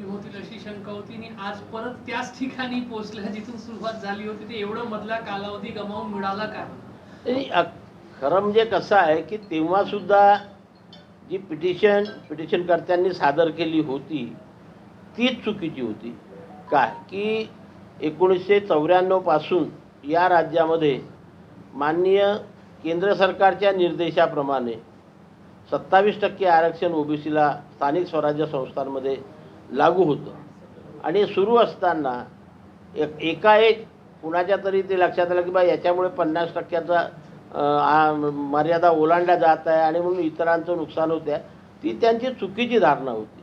कमी होतील अशी शंका होती आणि आज परत त्याच ठिकाणी पोहोचल्या जिथून सुरुवात झाली होती. ते एवढं मधला कालावधी गमावून मिळाला काय? नाही, खरं म्हणजे कसं आहे की तेव्हा सुद्धा जी पिटिशनकर्त्यांनी सादर केली होती तीच चुकीची होती. काय की 1994 पासून या राज्यामध्ये माननीय केंद्र सरकारच्या निर्देशाप्रमाणे 27% आरक्षण ओबीसीला स्थानिक स्वराज्य संस्थांमध्ये लागू होतं आणि सुरू असताना एकाएक कुणाच्या तरी ते लक्षात आलं की बा याच्यामुळे 50%चा मर्यादा ओलांडल्या जात आहे आणि म्हणून इतरांचं नुकसान होते. ती त्यांची चुकीची धारणा होती.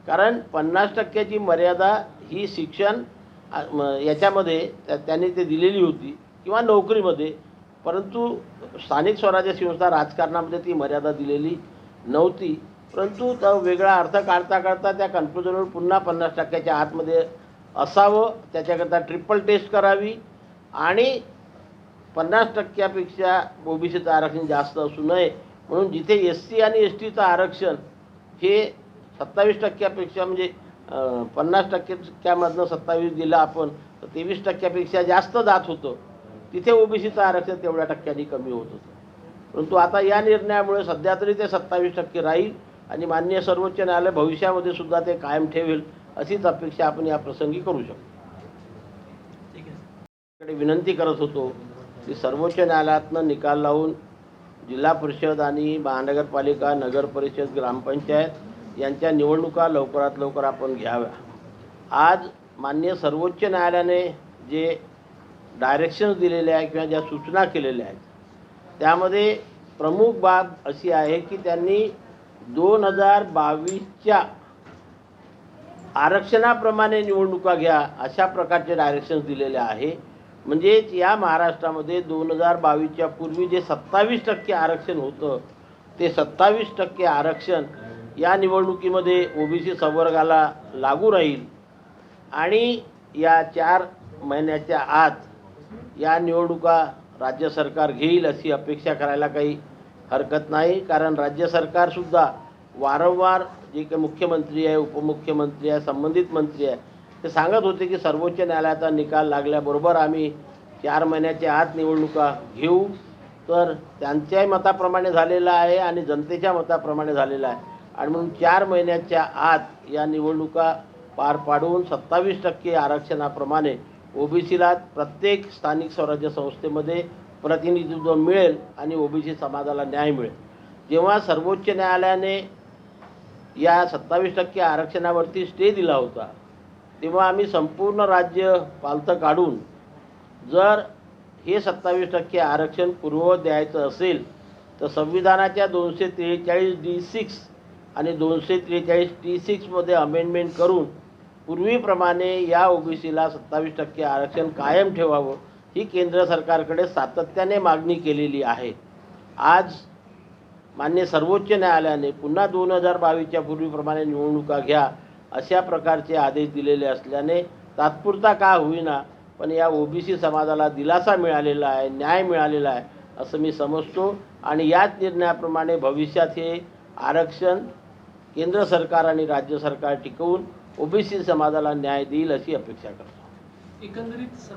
कारण 50%ची मर्यादा ही शिक्षण याच्यामध्ये त्यांनी ते दिलेली होती किंवा नोकरीमध्ये, परंतु स्थानिक स्वराज्य संस्था राजकारणामध्ये ती मर्यादा दिलेली नव्हती. परंतु तो वेगळा अर्थ काढता काढता त्या कन्क्लुजनवर पुन्हा 50%च्या आतमध्ये असावं, त्याच्याकरता ट्रिपल टेस्ट करावी आणि 50%पेक्षा ओबीसीचं आरक्षण जास्त असू नये म्हणून जिथे एससी आणि एसटीचं आरक्षण हे 27%पेक्षा म्हणजे 50%मधनं 27 दिलं आपण तर 23%पेक्षा जास्त जात होतं, तिथे ओबीसीचं आरक्षण तेवढ्या टक्क्यांनी कमी होत होतं. परंतु आता या निर्णयामुळे सध्या तरी ते 27% राहील आणि माननीय सर्वोच्च न्यायालय भविष्यामध्ये सुद्धा ते कायम ठेवेल अशीच अपेक्षा आपण या प्रसंगी करू शकतो. विनंती करत होतो की सर्वोच्च न्यायालयातनं निकाल लावून जिल्हा परिषद आणि महानगरपालिका, नगर परिषद, ग्रामपंचायत यांच्या निवडणुका लवकरात लवकर आपण घ्याव्या. आज माननीय सर्वोच्च न्यायालयाने जे डायरेक्शन्स दिलेले आहे किंवा ज्या सूचना केलेल्या आहेत त्यामध्ये प्रमुख बाब अशी आहे की त्यांनी 2022च्या आरक्षणाप्रमाणे निवडणुका घ्या अशा प्रकारचे डायरेक्शन्स दिलेले आहे. म्हणजेच या महाराष्ट्रामध्ये 2022च्या पूर्वी जे 27% आरक्षण होतं ते 27% आरक्षण या निवडणुकीमध्ये ओबीसी संवर्गाला लागू राहील आणि या 4 महिन्याच्या आत या निवडणुका राज्य सरकार घेईल अशी अपेक्षा करायला काही हरकत नाही. कारण राज्य सरकारसुद्धा वारंवार जे काही मुख्यमंत्री आहे, उपमुख्यमंत्री आहे, संबंधित मंत्री आहे ते सांगत होते की सर्वोच्च न्यायालयाचा निकाल लागल्याबरोबर आम्ही 4 महिन्याच्या आत निवडणुका घेऊ. तर त्यांच्याही मताप्रमाणे झालेलं आहे आणि जनतेच्या मताप्रमाणे झालेलं आहे आणि म्हणून 4 महिन्याच्या आत या निवडणुका पार पाडून 27% आरक्षणाप्रमाणे ओबीसीला प्रत्येक स्थानिक स्वराज्य संस्थेमध्ये प्रतिनिधित्व मिळेल आणि ओबीसी समाजाला न्याय मिळेल. जेव्हा सर्वोच्च न्यायालयाने या 27% आरक्षणावरती स्टे दिला होता तेव्हा आम्ही संपूर्ण राज्य पालथं काढून जर हे 27% आरक्षण पूर्ववत द्यायचं असेल तर संविधानाच्या 243D6 आणि 243T6 मध्ये अमेंडमेंट करून पूर्वीप्रमाणे या ओबीसीला 27% आरक्षण कायम ठेवावं ही केंद्र सरकारकडे सातत्याने मागणी केलेली आहे. आज मान्य सर्वोच्च न्यायालयाने पुन्हा 2022च्या पूर्वीप्रमाणे निवडणुका घ्या अशा प्रकारचे आदेश दिलेले असल्याने तात्पुरता का होईना पण या ओबीसी समाजाला दिलासा मिळालेला आहे, न्याय मिळालेला आहे असं मी समजतो आणि याच निर्णयाप्रमाणे भविष्यात हे आरक्षण केंद्र सरकार आणि राज्य सरकार टिकवून ओबीसी समाजाला न्याय देईल अशी अपेक्षा करतो. एकंदरीत